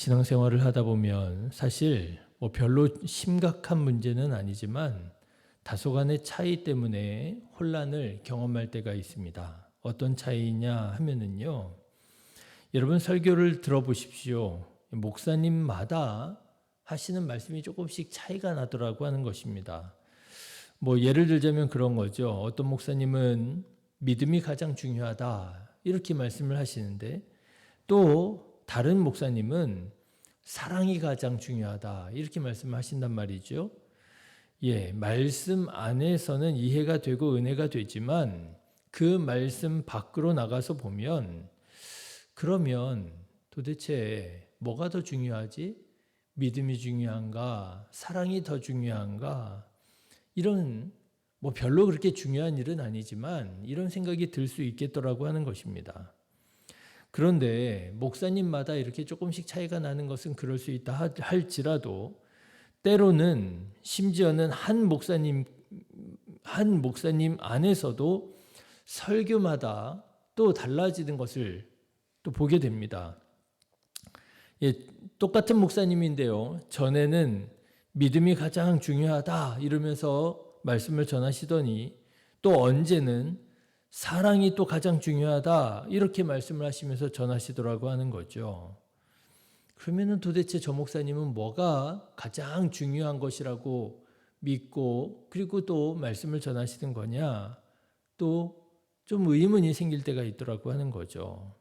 신앙생활을 하다 보면 사실 별로 심각한 문제는 아니지만 다소간의 차이 때문에 혼란을 경험할 때가 있습니다. 어떤 차이냐 하면은요. 여러분 설교를 들어보십시오. 목사님마다 하시는 말씀이 조금씩 차이가 나더라고 하는 것입니다. 예를 들자면 그런 거죠. 어떤 목사님은 믿음이 가장 중요하다 이렇게 말씀을 하시는데 또 다른 목사님은 사랑이 가장 중요하다 이렇게 말씀을 하신단 말이죠. 말씀 안에서는 이해가 되고 은혜가 되지만 그 말씀 밖으로 나가서 보면 그러면 도대체 뭐가 더 중요하지? 믿음이 중요한가? 사랑이 더 중요한가? 이런 별로 그렇게 중요한 일은 아니지만 이런 생각이 들 수 있겠더라고 하는 것입니다. 그런데 목사님마다 이렇게 조금씩 차이가 나는 것은 그럴 수 있다 할지라도 때로는 심지어는 한 목사님 안에서도 설교마다 또 달라지는 것을 또 보게 됩니다. 똑같은 목사님인데요. 전에는 믿음이 가장 중요하다 이러면서 말씀을 전하시더니 또 언제는 사랑이 또 가장 중요하다 이렇게 말씀을 하시면서 전하시더라고 하는 거죠. 그러면은 도대체 저 목사님은 뭐가 가장 중요한 것이라고 믿고 그리고 또 말씀을 전하시는 거냐? 또 좀 의문이 생길 때가 있더라고 하는 거죠.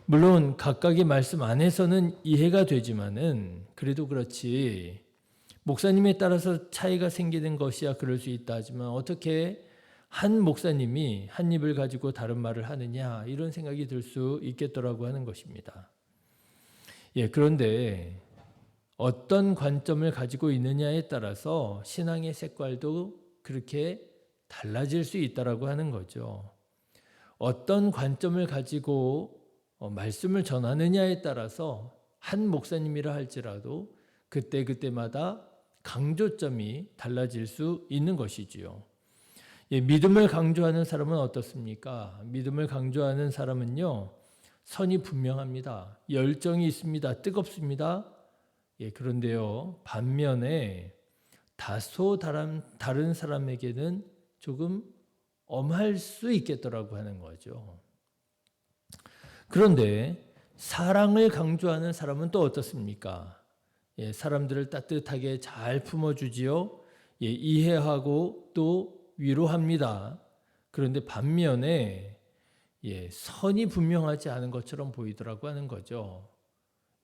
물론 각각의 말씀 안에서는 이해가 되지만은 그래도 그렇지 목사님에 따라서 차이가 생기는 것이야 그럴 수 있다 하지만 어떻게 한 목사님이 한 입을 가지고 다른 말을 하느냐 이런 생각이 들 수 있겠더라고 하는 것입니다. 그런데 어떤 관점을 가지고 있느냐에 따라서 신앙의 색깔도 그렇게 달라질 수 있다라고 하는 거죠. 어떤 관점을 가지고 말씀을 전하느냐에 따라서 한 목사님이라 할지라도 그때마다 강조점이 달라질 수 있는 것이지요. 믿음을 강조하는 사람은 어떻습니까? 믿음을 강조하는 사람은요, 선이 분명합니다. 열정이 있습니다. 뜨겁습니다. 그런데요, 반면에 다소 다른 사람에게는 조금 엄할 수 있겠더라고 하는 거죠. 그런데 사랑을 강조하는 사람은 또 어떻습니까? 사람들을 따뜻하게 잘 품어주지요. 이해하고 또 위로합니다. 그런데 반면에 선이 분명하지 않은 것처럼 보이더라고 하는 거죠.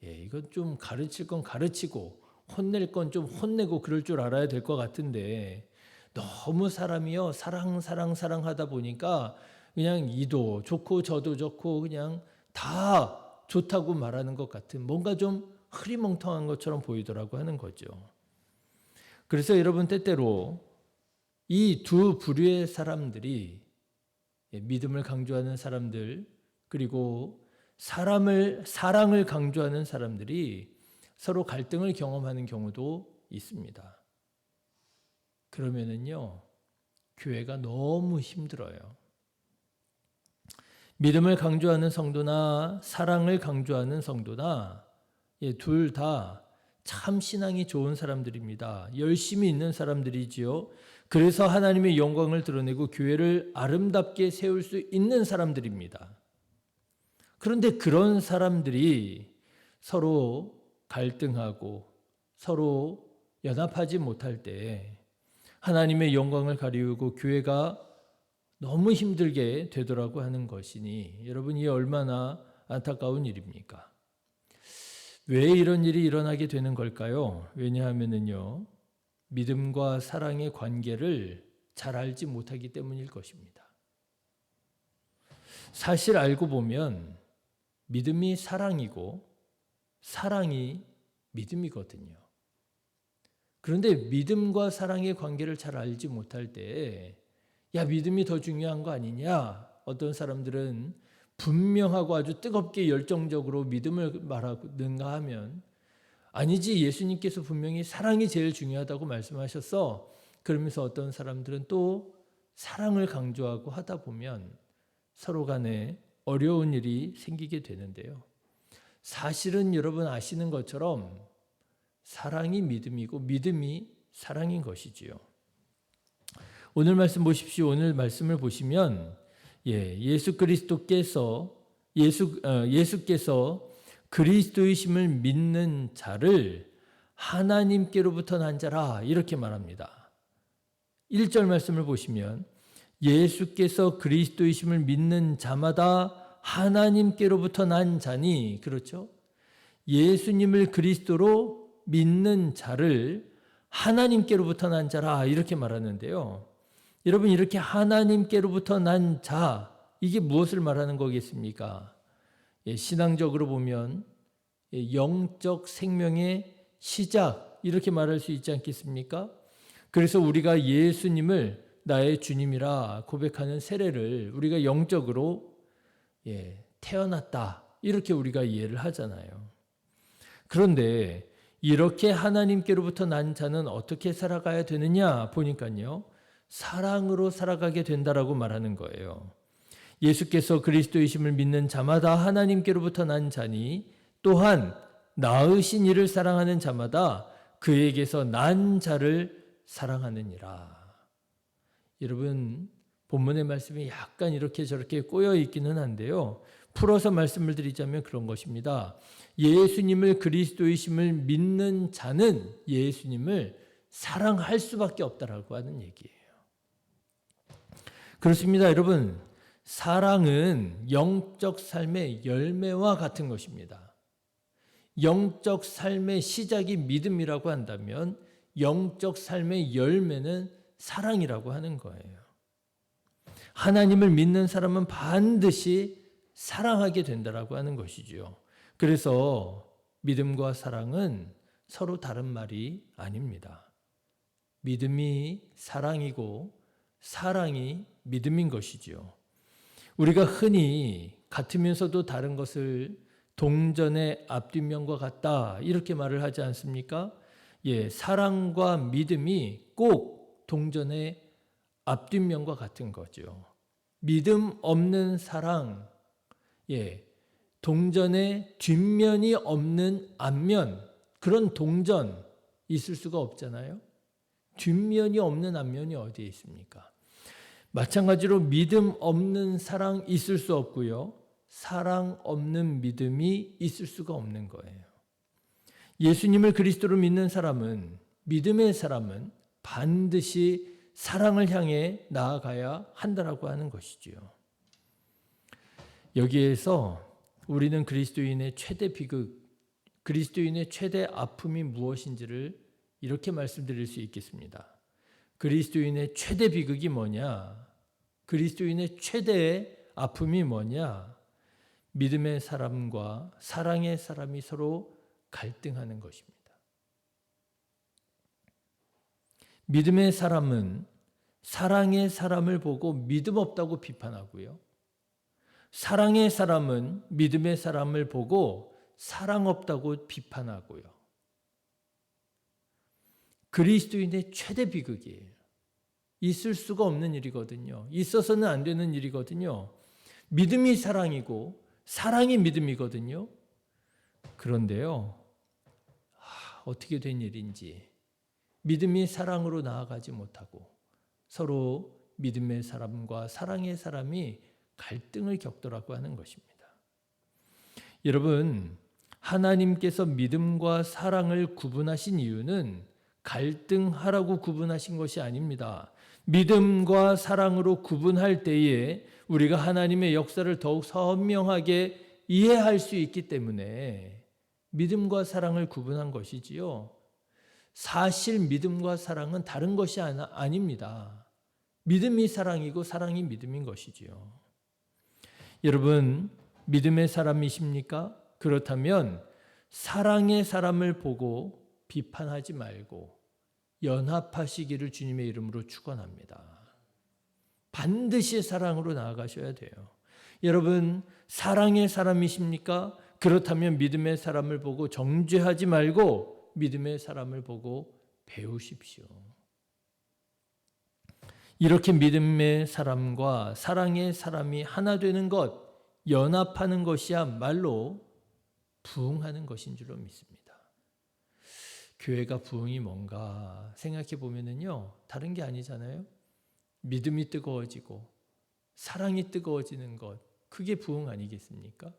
이건 좀 가르칠 건 가르치고 혼낼 건 좀 혼내고 그럴 줄 알아야 될 것 같은데 너무 사람이요 사랑하다 보니까 그냥 이도 좋고 저도 좋고 그냥 다 좋다고 말하는 것 같은 뭔가 좀 흐리멍텅한 것처럼 보이더라고 하는 거죠. 그래서 여러분 때때로 이 두 부류의 사람들이 믿음을 강조하는 사람들 그리고 사랑을 강조하는 사람들이 서로 갈등을 경험하는 경우도 있습니다. 그러면은요, 교회가 너무 힘들어요. 믿음을 강조하는 성도나 사랑을 강조하는 성도나 둘 다 참 신앙이 좋은 사람들입니다. 열심히 있는 사람들이지요. 그래서 하나님의 영광을 드러내고 교회를 아름답게 세울 수 있는 사람들입니다. 그런데 그런 사람들이 서로 갈등하고 서로 연합하지 못할 때 하나님의 영광을 가리우고 교회가 너무 힘들게 되더라고 하는 것이니 여러분 이게 얼마나 안타까운 일입니까? 왜 이런 일이 일어나게 되는 걸까요? 왜냐하면요 믿음과 사랑의 관계를 잘 알지 못하기 때문일 것입니다. 사실 알고 보면 믿음이 사랑이고 사랑이 믿음이거든요. 그런데 믿음과 사랑의 관계를 잘 알지 못할 때 믿음이 더 중요한 거 아니냐? 어떤 사람들은 분명하고 아주 뜨겁게 열정적으로 믿음을 말하는가 하면 아니지 예수님께서 분명히 사랑이 제일 중요하다고 말씀하셨어. 그러면서 어떤 사람들은 또 사랑을 강조하고 하다 보면 서로 간에 어려운 일이 생기게 되는데요. 사실은 여러분 아시는 것처럼 사랑이 믿음이고 믿음이 사랑인 것이지요. 오늘 말씀 보십시오. 오늘 말씀을 보시면 예수께서 그리스도이심을 믿는 자를 하나님께로부터 난 자라 이렇게 말합니다. 1절 말씀을 보시면 예수께서 그리스도이심을 믿는 자마다 하나님께로부터 난 자니, 그렇죠? 예수님을 그리스도로 믿는 자를 하나님께로부터 난 자라 이렇게 말하는데요. 여러분, 이렇게 하나님께로부터 난 자, 이게 무엇을 말하는 거겠습니까? 신앙적으로 보면 영적 생명의 시작, 이렇게 말할 수 있지 않겠습니까? 그래서 우리가 예수님을 나의 주님이라 고백하는 세례를 우리가 영적으로 태어났다, 이렇게 우리가 이해를 하잖아요. 그런데 이렇게 하나님께로부터 난 자는 어떻게 살아가야 되느냐 보니까요, 사랑으로 살아가게 된다라고 말하는 거예요. 예수께서 그리스도이심을 믿는 자마다 하나님께로부터 난 자니 또한 낳으신 이를 사랑하는 자마다 그에게서 난 자를 사랑하느니라. 여러분, 본문의 말씀이 약간 이렇게 저렇게 꼬여 있기는 한데요. 풀어서 말씀을 드리자면 그런 것입니다. 예수님을 그리스도이심을 믿는 자는 예수님을 사랑할 수밖에 없다라고 하는 얘기예요. 그렇습니다. 여러분, 사랑은 영적 삶의 열매와 같은 것입니다. 영적 삶의 시작이 믿음이라고 한다면 영적 삶의 열매는 사랑이라고 하는 거예요. 하나님을 믿는 사람은 반드시 사랑하게 된다라고 하는 것이죠. 그래서 믿음과 사랑은 서로 다른 말이 아닙니다. 믿음이 사랑이고 사랑이 믿음인 것이죠. 우리가 흔히 같으면서도 다른 것을 동전의 앞뒷면과 같다 이렇게 말을 하지 않습니까? 사랑과 믿음이 꼭 동전의 앞뒷면과 같은 거죠. 믿음 없는 사랑, 동전의 뒷면이 없는 앞면, 그런 동전 있을 수가 없잖아요. 뒷면이 없는 앞면이 어디에 있습니까? 마찬가지로 믿음 없는 사랑 있을 수 없고요. 사랑 없는 믿음이 있을 수가 없는 거예요. 예수님을 그리스도로 믿는 사람은, 믿음의 사람은 반드시 사랑을 향해 나아가야 한다라고 하는 것이지요. 여기에서 우리는 그리스도인의 최대 비극, 그리스도인의 최대 아픔이 무엇인지를 이렇게 말씀드릴 수 있겠습니다. 그리스도인의 최대 비극이 뭐냐? 그리스도인의 최대의 아픔이 뭐냐? 믿음의 사람과 사랑의 사람이 서로 갈등하는 것입니다. 믿음의 사람은 사랑의 사람을 보고 믿음 없다고 비판하고요. 사랑의 사람은 믿음의 사람을 보고 사랑 없다고 비판하고요. 그리스도인의 최대 비극이에요. 있을 수가 없는 일이거든요. 있어서는 안 되는 일이거든요. 믿음이 사랑이고 사랑이 믿음이거든요. 그런데요, 어떻게 된 일인지 믿음이 사랑으로 나아가지 못하고 서로 믿음의 사람과 사랑의 사람이 갈등을 겪더라고 하는 것입니다. 여러분, 하나님께서 믿음과 사랑을 구분하신 이유는 갈등하라고 구분하신 것이 아닙니다. 믿음과 사랑으로 구분할 때에 우리가 하나님의 역사를 더욱 선명하게 이해할 수 있기 때문에 믿음과 사랑을 구분한 것이지요. 사실 믿음과 사랑은 다른 것이 아닙니다. 믿음이 사랑이고 사랑이 믿음인 것이지요. 여러분, 믿음의 사람이십니까? 그렇다면 사랑의 사람을 보고 비판하지 말고 연합하시기를 주님의 이름으로 축원합니다. 반드시 사랑으로 나아가셔야 돼요. 여러분, 사랑의 사람이십니까? 그렇다면 믿음의 사람을 보고 정죄하지 말고 믿음의 사람을 보고 배우십시오. 이렇게 믿음의 사람과 사랑의 사람이 하나 되는 것, 연합하는 것이야말로 부응하는 것인 줄로 믿습니다. 교회가 부응이 뭔가 생각해 보면은요, 다른 게 아니잖아요. 믿음이 뜨거워지고 사랑이 뜨거워지는 것, 그게 부응 아니겠습니까?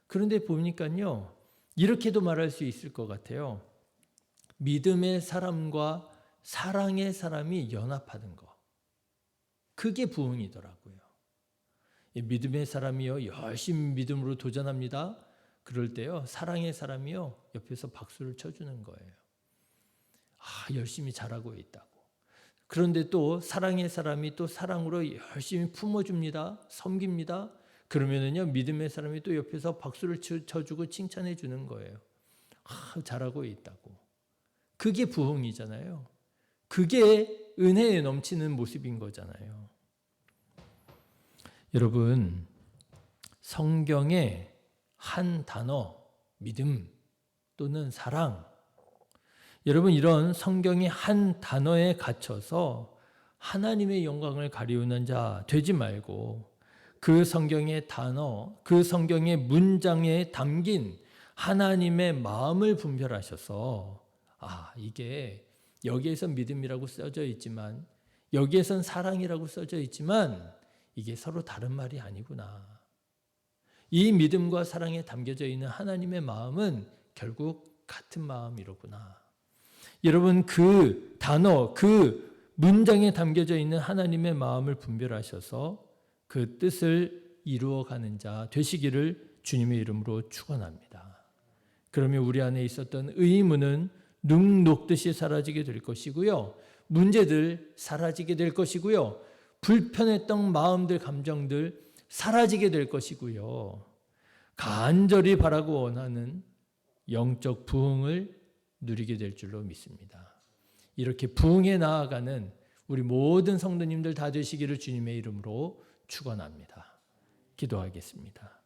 그런데 보니까요, 이렇게도 말할 수 있을 것 같아요. 믿음의 사람과 사랑의 사람이 연합하는 것, 그게 부응이더라고요. 믿음의 사람이요, 열심히 믿음으로 도전합니다. 그럴 때요, 사랑의 사람이요, 옆에서 박수를 쳐주는 거예요. 열심히 잘하고 있다고. 그런데 또 사랑의 사람이 또 사랑으로 열심히 품어줍니다. 섬깁니다. 그러면은요, 믿음의 사람이 또 옆에서 박수를 쳐주고 칭찬해 주는 거예요. 잘하고 있다고. 그게 부흥이잖아요. 그게 은혜에 넘치는 모습인 거잖아요. 여러분, 성경의 한 단어, 믿음 또는 사랑, 여러분, 이런 성경의 한 단어에 갇혀서 하나님의 영광을 가리우는 자 되지 말고, 그 성경의 단어, 그 성경의 문장에 담긴 하나님의 마음을 분별하셔서, 이게 여기에서 믿음이라고 써져 있지만, 여기에선 사랑이라고 써져 있지만, 이게 서로 다른 말이 아니구나. 이 믿음과 사랑에 담겨져 있는 하나님의 마음은 결국 같은 마음이로구나. 여러분, 그 단어, 그 문장에 담겨져 있는 하나님의 마음을 분별하셔서 그 뜻을 이루어가는 자 되시기를 주님의 이름으로 축원합니다. 그러면 우리 안에 있었던 의문은 눈 녹듯이 사라지게 될 것이고요. 문제들 사라지게 될 것이고요. 불편했던 마음들, 감정들 사라지게 될 것이고요. 간절히 바라고 원하는 영적 부흥을 누리게 될 줄로 믿습니다. 이렇게 부흥에 나아가는 우리 모든 성도님들 다 되시기를 주님의 이름으로 축원합니다. 기도하겠습니다.